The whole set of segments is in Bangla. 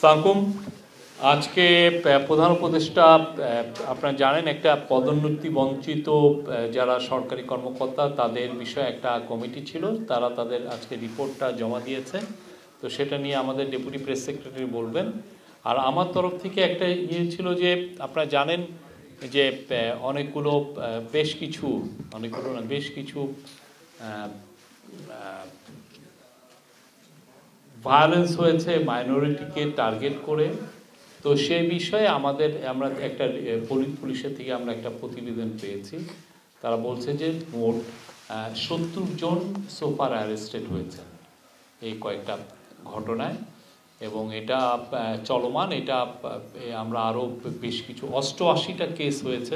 সাকুম আজকে প্রধান উপদেষ্টা আপনারা জানেন একটা পদোন্নতি বঞ্চিত যারা সরকারি কর্মকর্তা তাদের বিষয়ে একটা কমিটি ছিল, তারা তাদের আজকে রিপোর্টটা জমা দিয়েছে। তো সেটা নিয়ে আমাদের ডেপুটি প্রেস সেক্রেটারি বলবেন। আর আমার তরফ থেকে একটা ছিল যে আপনারা জানেন যে বেশ কিছু ভায়োলেন্স হয়েছে মাইনরিটিকে টার্গেট করে। তো সেই বিষয়ে আমরা একটা পুলিশের থেকে আমরা একটা প্রতিবেদন পেয়েছি। তারা বলছে যে মোট 70 জন সোফার অ্যারেস্টেড হয়েছে এই কয়েকটা ঘটনায়, এবং এটা চলমান। এটা আমরা আরও বেশ কিছু 88টা কেস হয়েছে।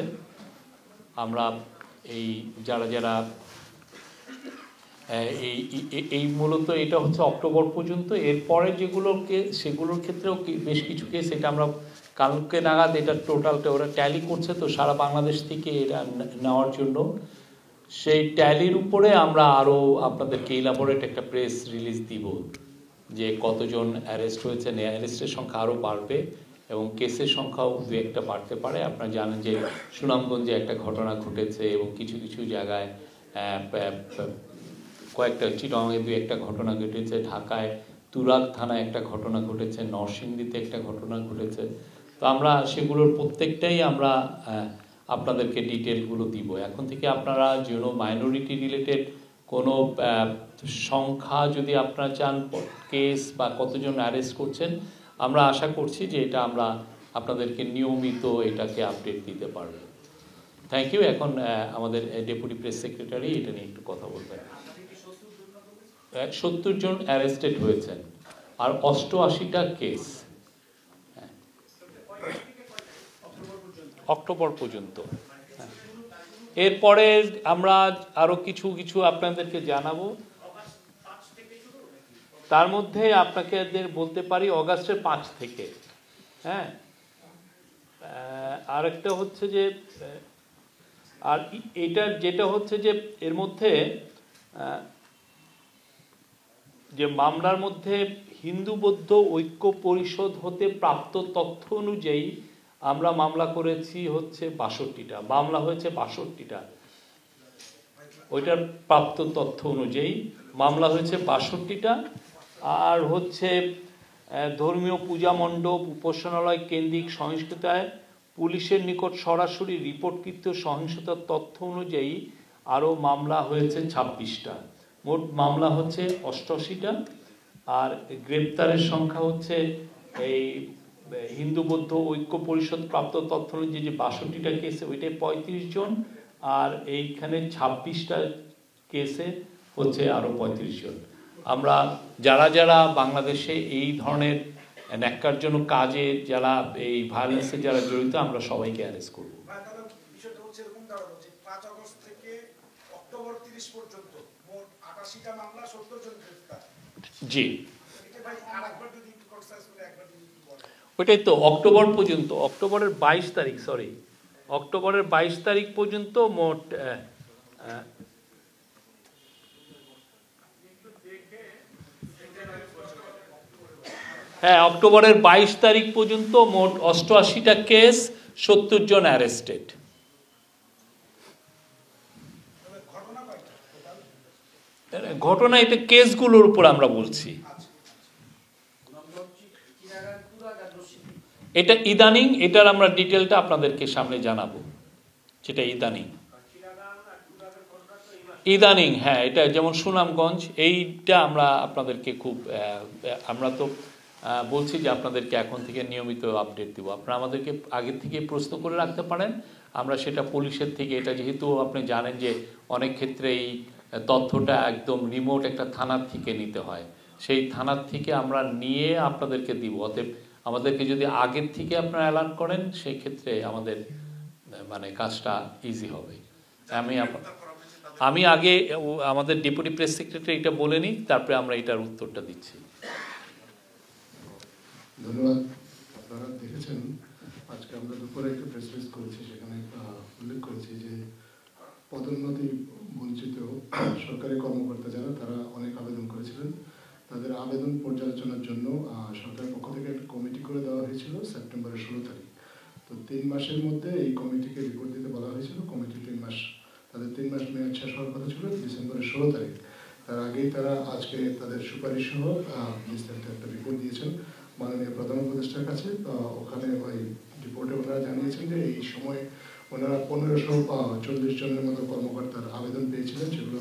আমরা এই যারা এই মূলত এটা হচ্ছে অক্টোবর পর্যন্ত। এরপরে সেগুলোর ক্ষেত্রেও বেশ কিছু কেস, এটা আমরা কালকে নাগাদ এটা টোটালটা ওরা ট্যালি করছে, তো সারা বাংলাদেশ থেকে এটা নেওয়ার জন্য সেই ট্যালির উপরে আমরা আরও আপনাদেরকে ইলাবোরেট একটা প্রেস রিলিজ দিব যে কতজন অ্যারেস্ট হয়েছে। অ্যারেস্টের সংখ্যা আরও বাড়বে এবং কেসের সংখ্যাও দু একটা বাড়তে পারে। আপনারা জানেন যে সুনামগঞ্জে একটা ঘটনা ঘটেছে এবং কিছু কিছু জায়গায় কয়েকটা, চিটাগাংয়ে দু একটা ঘটনা ঘটেছে, ঢাকায় তুরাগ থানায় একটা ঘটনা ঘটেছে, নরসিংদীতে একটা ঘটনা ঘটেছে। তো আমরা সেগুলোর প্রত্যেকটাই আমরা আপনাদেরকে ডিটেলগুলো দিব। এখন থেকে আপনারা যেন মাইনরিটি রিলেটেড কোনো সংখ্যা যদি আপনারা চান, কেস বা কতজন অ্যারেস্ট করছেন, আমরা আশা করছি যে এটা আমরা আপনাদেরকে নিয়মিত এটাকে আপডেট দিতে পারবো। Thank you. এখন আমাদের ডেপুটি প্রেস সেক্রেটারি এটা নিয়ে একটু কথা বলবেন। 70 জন অ্যারেস্টেড হয়েছেন আর 88টা কেস অক্টোবর পর্যন্ত। এরপরে আমরা আরো কিছু আপনাদেরকে জানাবো। তার মধ্যে আপনাকে বলতে পারি অগাস্টের 5 থেকে। হ্যাঁ, আরেকটা হচ্ছে যে, আর এটা যেটা হচ্ছে যে এর মধ্যে যে মামলার মধ্যে হিন্দু বৌদ্ধ ঐক্য পরিষদ হতে প্রাপ্ত তথ্য অনুযায়ী আমরা মামলা করেছি হচ্ছে 62টা, মামলা হয়েছে 62টা। ওইটার প্রাপ্ত তথ্য অনুযায়ী মামলা হয়েছে 62টা। আর হচ্ছে ধর্মীয় পূজা মণ্ডপ, উপাসনালয় কেন্দ্রিক সহিংসতায় পুলিশের নিকট সরাসরি রিপোর্টকৃত সহিংসতার তথ্য অনুযায়ী আরও মামলা হয়েছে 26টা। মোট মামলা হচ্ছে 88টা। আর গ্রেপ্তারের সংখ্যা হচ্ছে এই হিন্দু বৌদ্ধ ঐক্য পরিষদ প্রাপ্ত তথ্য অনুযায়ী যে 62টা কেসে ওইটাই 35 জন, আর এইখানে 26টা কেসে হচ্ছে আরও 35 জন। আমরা যারা বাংলাদেশে এই ধরনের ন্যাক্কারজনক কাজে, যারা এই ভায়োলেন্সে যারা জড়িত, আমরা সবাইকে অ্যারেস্ট করব। জি, ওইটাই তো অক্টোবর পর্যন্ত, অক্টোবরের 22 তারিখ, অক্টোবরের 22 তারিখ পর্যন্ত মোট অক্টোবরের 22 তারিখ পর্যন্ত মোট 88টা কেস, 70 জন অ্যারেস্টেড। ঘটনা এটা কেসগুলোর উপর আমরা বলছি। এটা ইদানিং, এটার আমরা ডিটেলটা আপনাদেরকে সামনে জানাবো। যেটা ইদানিং হ্যাঁ, এটা যেমন সুনামগঞ্জ, এইটা আমরা আপনাদেরকে আমরা তো বলছি যে আপনাদেরকে এখন থেকে নিয়মিত আপডেট দিব। আপনারা আমাদেরকে আগের থেকে প্রশ্ন করে রাখতে পারেন, আমরা সেটা পুলিশের থেকে, এটা যেহেতু আপনি জানেন যে অনেক ক্ষেত্রে এই তথ্যটা একদম রিমোট একটা থানার থেকে নিতে হয়, সেই থানার থেকে আমরা নিয়ে আপনাদেরকে দিব। অতএব আমাদেরকে যদি আগের থেকে আপনারা অ্যালার্ট করেন, সেই ক্ষেত্রে আমাদের কাজটা ইজি হবে। আমি আগে আমাদের ডেপুটি প্রেস সেক্রেটারি এটা বলে নিই, তারপরে আমরা এটার উত্তরটা দিচ্ছি। ধন্যবাদ। আপনারা দেখেছেন আজকে আমরা দুপুরে একটা প্রেস রিলিজ করেছি, সেখানে উল্লেখ করেছি যে পদোন্নতি বঞ্চিত সরকারি কর্মকর্তা যারা, তারা অনেক আবেদন করেছিলেন। তাদের আবেদন পর্যালোচনার জন্য সরকারের পক্ষ থেকে একটা কমিটি সেপ্টেম্বরের 16 তারিখ। তো 3 মাসের মধ্যে এই কমিটিকে রিপোর্ট দিতে বলা হয়েছিল। কমিটি 3 মাস, তাদের 3 মাস মেয়াদ শেষ হওয়ার কথা ছিল ডিসেম্বরের 16 তারিখ। তার আগেই তারা আজকে তাদের সুপারিশ সহ বিস্তারিত একটা রিপোর্ট দিয়েছেন মাননীয় প্রধান উপদেষ্টার কাছে। ওখানে ওই রিপোর্টে ওনারা জানিয়েছেন যে এই সময় ওনারা 1540 জনের মতো কর্মকর্তার আবেদন পেয়েছিলেন, সেগুলো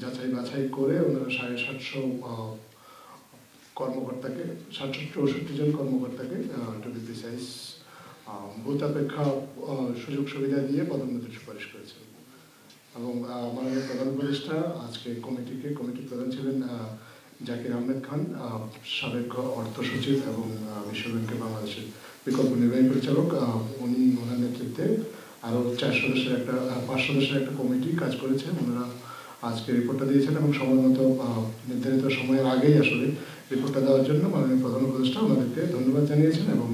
যাচাই বাছাই করে ওনারা 750 কর্মকর্তাকে, 764 জন কর্মকর্তাকে টু বি প্রিসাইজ ভূতাপেক্ষা সুযোগ সুবিধা দিয়ে পদোন্নতির সুপারিশ করেছেন। এবং মাননীয় প্রধান উপদেষ্টা আজকে কমিটির প্রধান ছিলেন জাকির আহমেদ খান, সাবেক অর্থ সচিব এবং বিশ্ব ব্যাংকের বাংলাদেশের বিকল্প নির্বাহী পরিচালক। উনি ওনার নেতৃত্বে আরও 5 সদস্যের একটা কমিটি কাজ করেছে। ওনারা আজকে রিপোর্টটা দিয়েছেন এবং সময় মতো নির্ধারিত সময়ের আগেই আসলে রিপোর্টটা দেওয়ার জন্য মাননীয় প্রধান উপদেষ্টা ওনাদেরকে ধন্যবাদ জানিয়েছেন এবং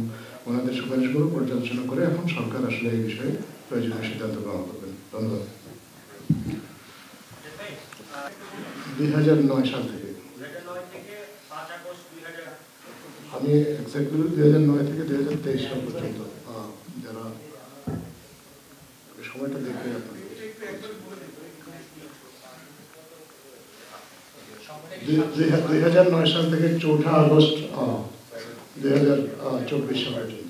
ওনাদের সুপারিশগুলো পর্যালোচনা করে এখন সরকার আসলে এই বিষয়ে প্রয়োজনীয় সিদ্ধান্ত গ্রহণ করবেন। ধন্যবাদ। 2009 সাল থেকে, আমি এক্স্যাক্টলি 2009 থেকে 2023 সাল পর্যন্ত, যারা সময়টা দেখে আপনাদের 2009 সাল থেকে 4 আগস্ট 2024 সাল পর্যন্ত।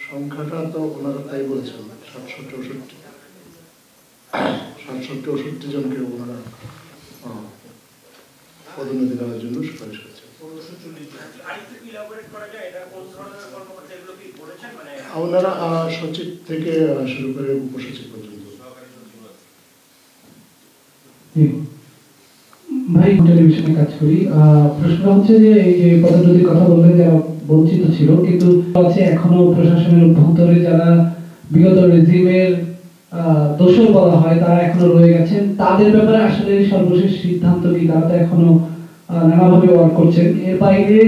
সংখ্যাটা তো ওনারা তাই বলেছেন, 764 জনকে ওনারা পদোন্নতি দেওয়ার জন্য সুপারিশ করেছেন। ওনারা সচিব থেকে শুরু করে উপসচিব পর্যন্ত। ভাই টেলিভিশনে কাজ করি, প্রশ্ন হচ্ছে যে এই যে পদোন্নতির কথা বললেন যারা বঞ্চিত ছিল কিন্তু আছে এখনো প্রশাসনের অভ্যন্তরে যারা বিগত রেজিমের দোষর বলা হয় তারা এখনো রয়ে গেছেন, তাদের ব্যাপারে আসলে সর্বশেষ সিদ্ধান্ত কি? তারা তো এখনো নানাভাবে ওয়ার্ক করছেন। এর বাইরে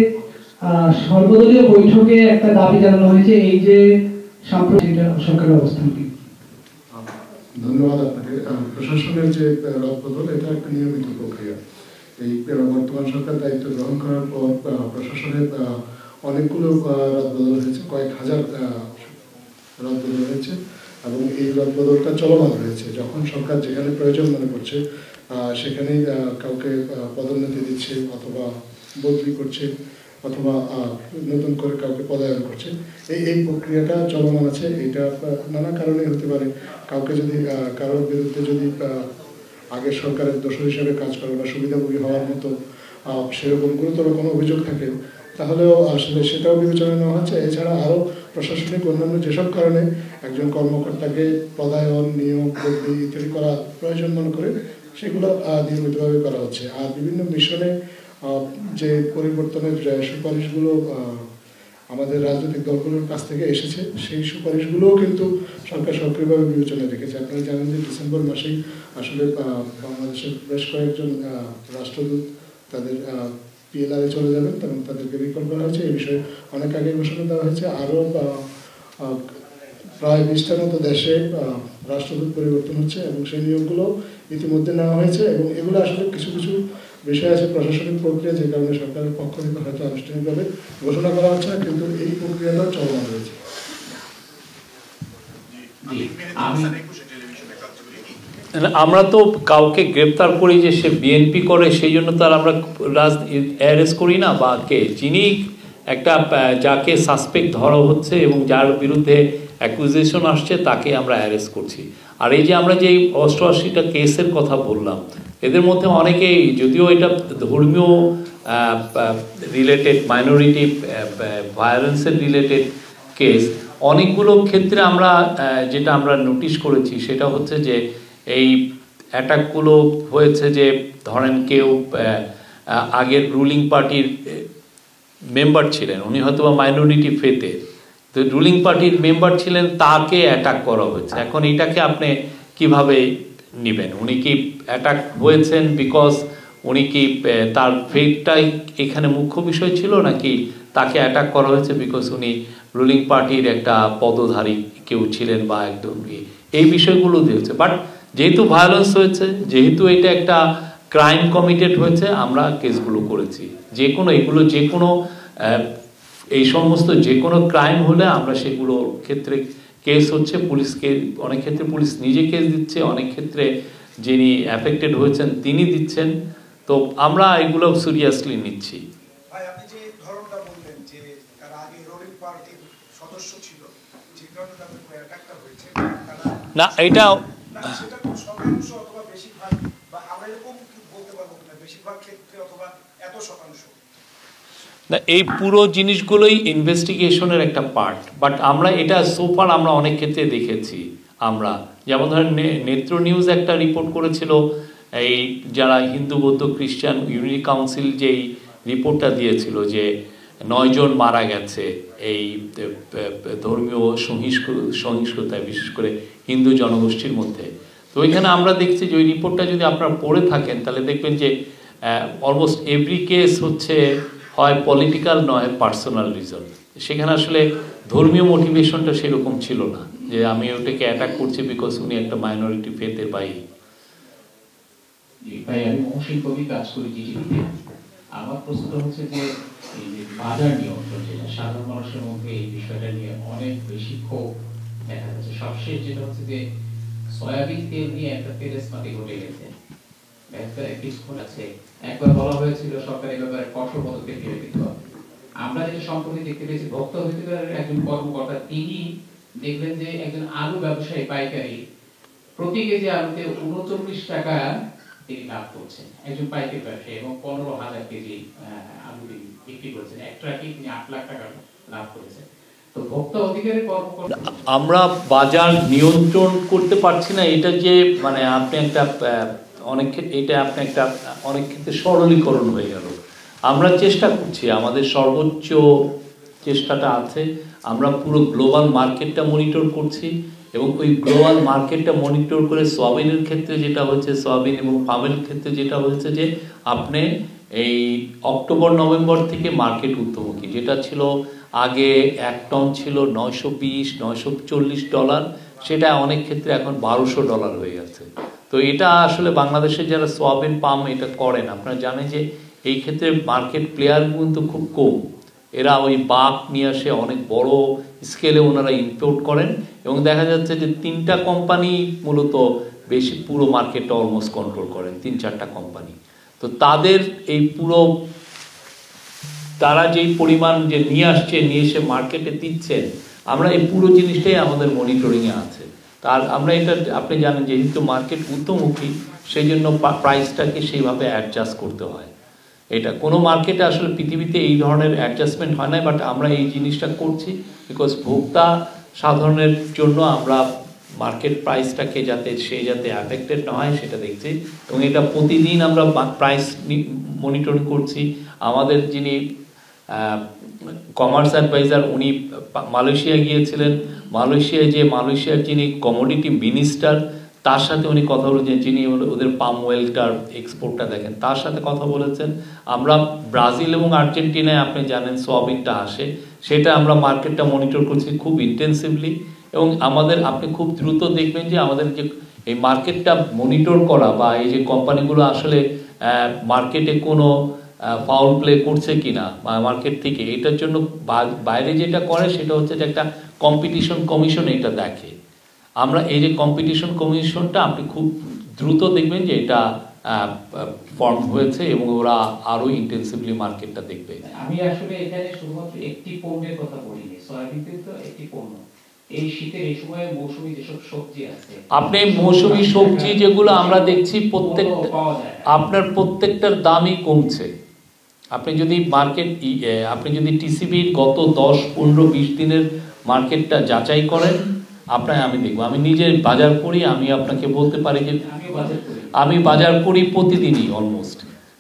সর্বদলীয় বৈঠকে একটা দাবি জানানো হয়েছে, এই যে সাম্প্রতিক সরকারের অবস্থান কি? ধন্যবাদ আপনাকে। প্রশাসনের যে রদবদল এটা একটা নিয়মিত প্রক্রিয়া। এই বর্তমান সরকার দায়িত্ব গ্রহণ করার পর প্রশাসনের অনেকগুলো রদবদল হয়েছে, কয়েক হাজার রদবদল হয়েছে এবং এই রদবদলটা চলমান রয়েছে। যখন সরকার যেখানে প্রয়োজন মনে করছে সেখানেই কাউকে পদোন্নতি দিচ্ছে অথবা বদলি করছে অথবা নতুন করে কাউকে পদায়ন করছে, এই প্রক্রিয়াটা চলমান আছে। এটা নানা কারণে হতে পারে। কাউকে যদি কারোর বিরুদ্ধে যদি আগের সরকারের দোষর হিসাবে কাজ করে বা সুবিধাভোগী হওয়ার মতো সেরকম গুরুতর কোনো অভিযোগ থাকে তাহলেও আসলে সেটাও বিবেচনা নেওয়া হচ্ছে। এছাড়া আরও প্রশাসনিক অন্যান্য যেসব কারণে একজন কর্মকর্তাকে পদায়ন, নিয়োগ, বদলি ইত্যাদি করা প্রয়োজন মনে করে সেগুলো নিয়মিতভাবে করা হচ্ছে। আর বিভিন্ন মিশনে যে পরিবর্তনের সুপারিশগুলো আমাদের রাজনৈতিক দলগুলোর কাছ থেকে এসেছে সেই সুপারিশগুলোও কিন্তু সরকার সক্রিয়ভাবে বিবেচনায় রেখেছে। আপনারা জানেন যে ডিসেম্বর মাসেই আসলে বাংলাদেশের বেশ কয়েকজন রাষ্ট্রদূত তাদের PLR-এ চলে যাবেন এবং তাদেরকে রিকল করা হয়েছে। এই বিষয়ে অনেক আগে ঘোষণা দেওয়া হয়েছে। আরও প্রায় 20টার মতো দেশে রাষ্ট্রদূত পরিবর্তন হচ্ছে এবং সেই নিয়োগগুলো ইতিমধ্যে নেওয়া হয়েছে এবং এগুলো আসলে কিছু কিছু বিষয় আছে প্রশাসনিক প্রক্রিয়া, যে কারণে সরকারের পক্ষ থেকে হয়তো আনুষ্ঠানিকভাবে ঘোষণা করা হচ্ছে না, কিন্তু এই প্রক্রিয়াটাও চলমান রয়েছে। আমরা তো কাউকে গ্রেপ্তার করি যে সে বিএনপি করে সেই জন্য তার আমরা অ্যারেস্ট করি না, বা যিনি একটা যাকে সাসপেক্ট ধরা হচ্ছে এবং যার বিরুদ্ধে অ্যাকুজেশন আসছে তাকে আমরা অ্যারেস্ট করছি। আর এই যে আমরা যে 88টা কেসের কথা বললাম, এদের মধ্যে অনেকেই, যদিও এটা ধর্মীয় রিলেটেড, মাইনরিটি ভায়োলেন্সের রিলেটেড কেস, অনেকগুলো ক্ষেত্রে আমরা যেটা আমরা নোটিশ করেছি সেটা হচ্ছে যে এই অ্যাটাকগুলো হয়েছে যে ধরেন কেউ আগের রুলিং পার্টির মেম্বার ছিলেন, উনি হয়তো বা মাইনরিটি ফেতে, তো রুলিং পার্টির মেম্বার ছিলেন, তাকে অ্যাটাক করা হয়েছে। এখন এটাকে আপনি কিভাবে নেবেন? উনি কি অ্যাটাক হয়েছেন বিকজ উনি কি তার ফেটটাই এখানে মুখ্য বিষয় ছিল, নাকি তাকে অ্যাটাক করা হয়েছে বিকজ উনি রুলিং পার্টির একটা পদধারী কেউ ছিলেন বা একদম এই বিষয়গুলো দিয়েছে। বাট যেহেতু ভায়োলেন্স হয়েছে, যেহেতু এটা একটা ক্রাইম কমিটেড হয়েছে আমরা কেসগুলো করেছি। যে কোনো এই সমস্ত যে কোনো ক্রাইম হলে আমরা সেগুলোর ক্ষেত্রে কেস হচ্ছে, পুলিশকে অনেক ক্ষেত্রে পুলিশ নিজে কেস দিচ্ছে, অনেক ক্ষেত্রে যিনি অ্যাফেক্টেড হয়েছেন তিনি দিচ্ছেন। তো আমরা এগুলো সিরিয়াসলি নিচ্ছি। না এটা না, এই পুরো জিনিসগুলোই ইনভেস্টিগেশনের একটা পার্ট, বাট আমরা এটা সোফার আমরা অনেক ক্ষেত্রে দেখেছি। আমরা যেমন ধরেন নেত্র নিউজ একটা রিপোর্ট করেছিল, এই যারা হিন্দু বৌদ্ধ খ্রিস্টান ইউনিটি কাউন্সিল যেই রিপোর্টটা দিয়েছিল যে 9 জন মারা গেছে এই ধর্মীয় সহিংসতায়, বিশেষ করে হিন্দু জনগোষ্ঠীর মধ্যে। তো ওইখানে আমরা দেখছি যে ওই রিপোর্টটা যদি আপনারা পড়ে থাকেন তাহলে দেখবেন যে অলমোস্ট এভরি কেস হচ্ছে হয় পলিটিক্যাল নয় পার্সোনাল রিজন। সেখানে আসলে ধর্মীয় মোটিভেশনটা সেরকম ছিল না যে আমি ওটাকে অ্যাটাক করছি বিকজ উনি একটা মাইনরিটি ফেথের ভাই। ভাই আমি মহসিন কবি, কাজ করি জিটিভিতে। আমার প্রশ্নটা হচ্ছে যে এই যে বাজার নিয়ন্ত্রণ, যেটা সাধারণ মানুষের মধ্যে এই বিষয়টা নিয়ে অনেক বেশি ক্ষোভ দেখা যাচ্ছে। সবশেষ যেটা হচ্ছে যে সয়াবিন তেল নিয়ে একটা তেজস্মাতি ঘটে গেছে, কিছুক্ষণ আছে একবার বলা হয়েছিল সরকারি ব্যাপারে কঠোর পদক্ষেপ নিয়ে দিতে হবে। আমরা যেটা সম্প্রতি দেখতে পেয়েছি, ভক্ত অধিকারের একজন কর্মকর্তা তিনি দেখলেন যে একজন আলু ব্যবসায়ী পাইকারি প্রতি কেজি আলুতে 39 টাকা তিনি লাভ করছেন, একজন পাইকারি ব্যবসায়ী, এবং 15,000 কেজি আলু বিক্রি করছেন। এক ট্রাকে তিনি 8 লাখ টাকা লাভ করেছেন। তো ভোক্তা অধিকারের কর্মকর্তা, আমরা বাজার নিয়ন্ত্রণ করতে পারছি না, এটা যে মানে আপনি একটা অনেক ক্ষেত্রে সরলীকরণ হয়ে গেল। আমরা চেষ্টা করছি, আমাদের সর্বোচ্চ চেষ্টাটা আছে। আমরা পুরো গ্লোবাল মার্কেটটা মনিটর করছি এবং ওই গ্লোবাল মার্কেটটা মনিটর করে সয়াবিনের ক্ষেত্রে যেটা হচ্ছে, সয়াবিন এবং পামের ক্ষেত্রে যেটা হচ্ছে যে আপনি এই অক্টোবর নভেম্বর থেকে মার্কেট ঊর্ধ্বমুখী, যেটা ছিল আগে 1 টন ছিল $920-940, সেটা অনেক ক্ষেত্রে এখন $1200 হয়ে গেছে। তো এটা আসলে বাংলাদেশে যারা সয়াবিন পাম এটা করেন, আপনারা জানেন যে এই ক্ষেত্রে মার্কেট প্লেয়ার কিন্তু খুব কম। এরা ওই বাক নিয়ে আসে, অনেক বড় স্কেলে ওনারা ইম্পোর্ট করেন এবং দেখা যাচ্ছে যে 3টা কোম্পানি মূলত বেশি পুরো মার্কেটটা অলমোস্ট কন্ট্রোল করেন, 3-4টা কোম্পানি। তো তাদের এই পুরো তারা যেই পরিমাণ যে নিয়ে আসছে, নিয়ে এসে মার্কেটে দিচ্ছেন, আমরা এই পুরো জিনিসটাই আমাদের মনিটরিংয়ে আছে। তার আমরা এটা আপনি জানেন যেহেতু মার্কেট ঊর্ধ্বমুখী, সেই জন্য প্রাইসটাকে সেইভাবে অ্যাডজাস্ট করতে হয়। এটা কোনো মার্কেটে আসলে পৃথিবীতে এই ধরনের অ্যাডজাস্টমেন্ট হয় না, বাট আমরা এই জিনিসটা করছি বিকজ ভোক্তা সাধারণের জন্য আমরা মার্কেট প্রাইসটাকে যাতে অ্যাফেক্টেড না হয় সেটা দেখছি এবং এটা প্রতিদিন আমরা প্রাইস মনিটরিং করছি। আমাদের যিনি কমার্স অ্যাডভাইজার উনি মালয়েশিয়া গিয়েছিলেন, মালয়েশিয়ার যিনি কমোডিটি মিনিস্টার তার সাথে উনি কথা বলেছেন, যিনি ওদের পাম ওয়েলটার এক্সপোর্টটা দেখেন তার সাথে কথা বলেছেন। আমরা ব্রাজিল এবং আর্জেন্টিনায় আপনি জানেন সয়াবিনটা আসে, সেটা আমরা মার্কেটটা মনিটর করছি খুব ইন্টেন্সিভলি এবং আপনি খুব দ্রুত দেখবেন যে আমাদের যে এই মার্কেটটা মনিটর করা বা এই যে কোম্পানিগুলো আসলে মার্কেটে কোনো ফাউল প্লে করছে কিনা বা মার্কেট থেকে, এটার জন্য বাইরে যেটা করে সেটা হচ্ছে যে একটা কম্পিটিশন কমিশন এটা দেখে। আমরা এই যে কম্পিটিশন কমিশনটা আপনি খুব দ্রুত দেখবেন যে এটা ফর্ম হয়েছে এবং ওরা আরো ইন্টেন্সিভলি মার্কেটটা দেখবে। আমি আসলে এখানে শুধুমাত্র একটি পণ্যের কথা বলিনি, সয়াবিন তেল তো একটি পণ্য। এই শীতের এই সময়ে মৌসুমী যেসব সবজি আছে, আপনি মৌসুমী সবজি যেগুলো আমরা দেখছি আপনার প্রত্যেকটার দামই কমছে। আপনি যদি টিসিবির গত 10, 15, 20 দিনের মার্কেটটা যাচাই করেন, আমি দেখবো, আমি নিজে বাজার করি, আমি আপনাকে বলতে পারি যে আমি বাজার করি প্রতিদিনই অলমোস্ট।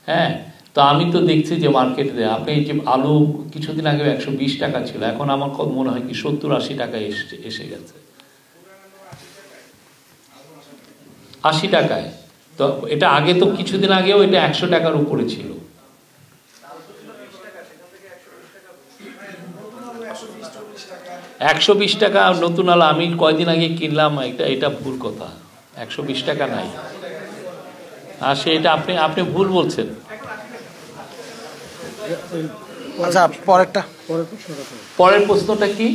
হ্যাঁ, তো আমি তো দেখছি যে মার্কেটে আপনি যে আলু কিছুদিন আগে 120 টাকা ছিল, এখন আমার মনে হয় কি 70-80 টাকায় এসে গেছে, 80 টাকায়। তো এটা আগে তো কিছুদিন আগেও এটা 100 টাকার উপরে ছিল। 120 টাকা নতুন আলু আমি কয়দিন আগে কিনলাম, এটা ভুল কথা, 120 টাকা নাই। এটা আপনি ভুল বলছেন। আচ্ছা, পরের প্রশ্নটা কি?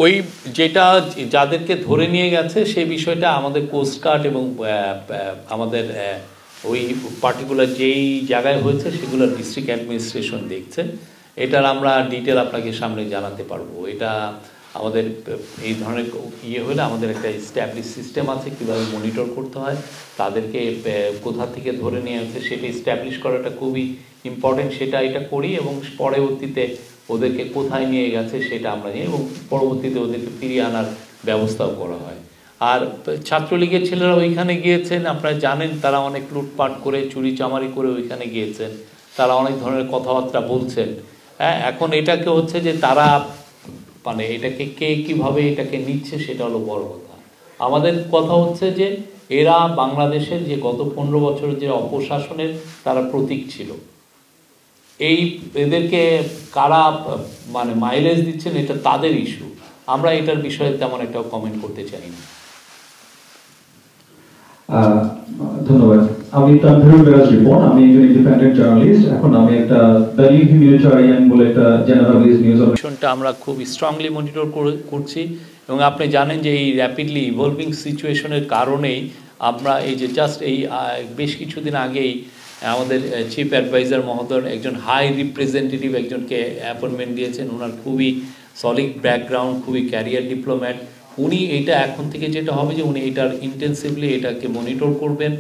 ওই যেটা যাদেরকে ধরে নিয়ে গেছে সেই বিষয়টা আমাদের কোস্টগার্ড এবং আমাদের ওই পার্টিকুলার যেই জায়গায় হয়েছে সেগুলো ডিস্ট্রিক্ট অ্যাডমিনিস্ট্রেশন দেখছে। এটার আমরা ডিটেল আপনাকে সামনে জানাতে পারবো। এটা আমাদের এই ধরনের হলে আমাদের একটা এস্টাবলিশ সিস্টেম আছে কীভাবে মনিটর করতে হয়, তাদেরকে কোথা থেকে ধরে নিয়ে আসছে সেটা এস্টাবলিশ করাটা খুবই ইম্পর্টেন্ট। সেটা এটা করি এবং পরবর্তীতে ওদেরকে কোথায় নিয়ে গেছে সেটা আমরা জানি এবং পরবর্তীতে ওদেরকে ফিরিয়ে আনার ব্যবস্থাও করা হয়। আর ছাত্রলীগের ছেলেরা ওইখানে গিয়েছেন, আপনারা জানেন তারা অনেক লুটপাট করে চুরি চামারি করে ওইখানে গিয়েছেন, তারা অনেক ধরনের কথাবার্তা বলছেন। হ্যাঁ, এখন এটাকে হচ্ছে যে তারা মানে এটাকে কে কীভাবে এটাকে নিচ্ছে সেটা হলো বড় কথা। আমাদের কথা হচ্ছে যে এরা বাংলাদেশের যে গত 15 বছরের যে অপশাসনের তারা প্রতীক ছিল। এদেরকে কারা মানে মাইলেজ দিচ্ছেন এটা তাদের ইস্যু, আমরা এটার বিষয়ে তেমন একটা কমেন্ট করতে চাই না। ধন্যবাদ। আমি তানভীরুল মিরাজ রিপন, আমি একজন ইন্ডিপেন্ডেন্ট জার্নালিস্ট। এখন আমি একটা দ্য হিউম্যানিটেরিয়ান বলে একটা জেনারেলিস্ট নিউজ অর্গানাইজেশনটা আমরা খুব স্ট্রংলি মনিটর করছি এবং আপনি জানেন যে এই র্যাপিডলি ইভলভিং সিচুয়েশনের কারণেই আমরা এই যে জাস্ট এই বেশ কিছুদিন আগেই আমাদের চিফ অ্যাডভাইজার মহোদয় একজন হাই রিপ্রেজেন্টেটিভ একজনকে অ্যাপয়েন্টমেন্ট দিয়েছেন। ওনার খুবই সলিড ব্যাকগ্রাউন্ড, খুবই ক্যারিয়ার ডিপ্লোম্যাট। উনি এটা এখন থেকে যেটা হবে যে উনি এটার ইন্টেন্সিভলি এটাকে মনিটর করবেন,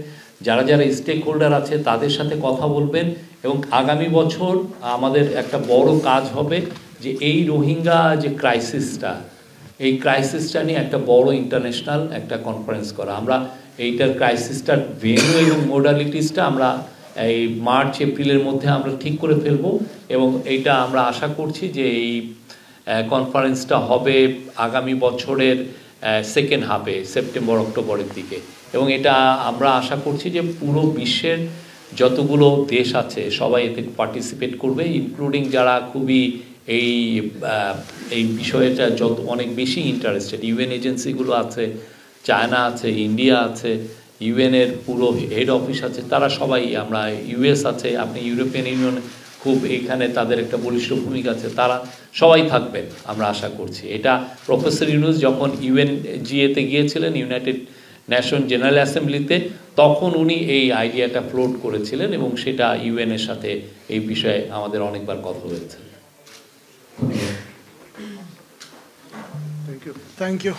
যারা যারা স্টেক হোল্ডার আছে তাদের সাথে কথা বলবেন এবং আগামী বছর আমাদের একটা বড় কাজ হবে যে এই রোহিঙ্গা যে ক্রাইসিসটা, এই ক্রাইসিসটা নিয়ে একটা বড় ইন্টারন্যাশনাল একটা কনফারেন্স করা। আমরা এইটার ক্রাইসিসটার ভেন্যু এবং মোডালিটিসটা আমরা এই মার্চ এপ্রিলের মধ্যে আমরা ঠিক করে ফেলব এবং এইটা আমরা আশা করছি যে এই কনফারেন্সটা হবে আগামী বছরের সেকেন্ড হাফে, সেপ্টেম্বর অক্টোবরের দিকে। এবং এটা আমরা আশা করছি যে পুরো বিশ্বের যতগুলো দেশ আছে সবাই এতে পার্টিসিপেট করবে, ইনক্লুডিং যারা খুবই এই বিষয়টা অনেক বেশি ইন্টারেস্টেড। ইউএন এজেন্সিগুলো আছে, চায়না আছে, ইন্ডিয়া আছে, ইউএনের পুরো হেড অফিস আছে, তারা সবাই, আমরা ইউএস আছে, আপনি ইউরোপিয়ান ইউনিয়ন খুব এখানে তাদের একটা বলিষ্ঠ ভূমিকা আছে, তারা সবাই থাকবেন আমরা আশা করছি। এটা প্রফেসর ইউনুস যখন ইউএনজিএতে গিয়েছিলেন, ইউনাইটেড ন্যাশন জেনারেল অ্যাসেম্বলিতে, তখন উনি এই আইডিয়াটা ফ্লোট করেছিলেন এবং সেটা ইউএনের সাথে এই বিষয়ে আমাদের অনেকবার কথা হয়েছে। Thank you.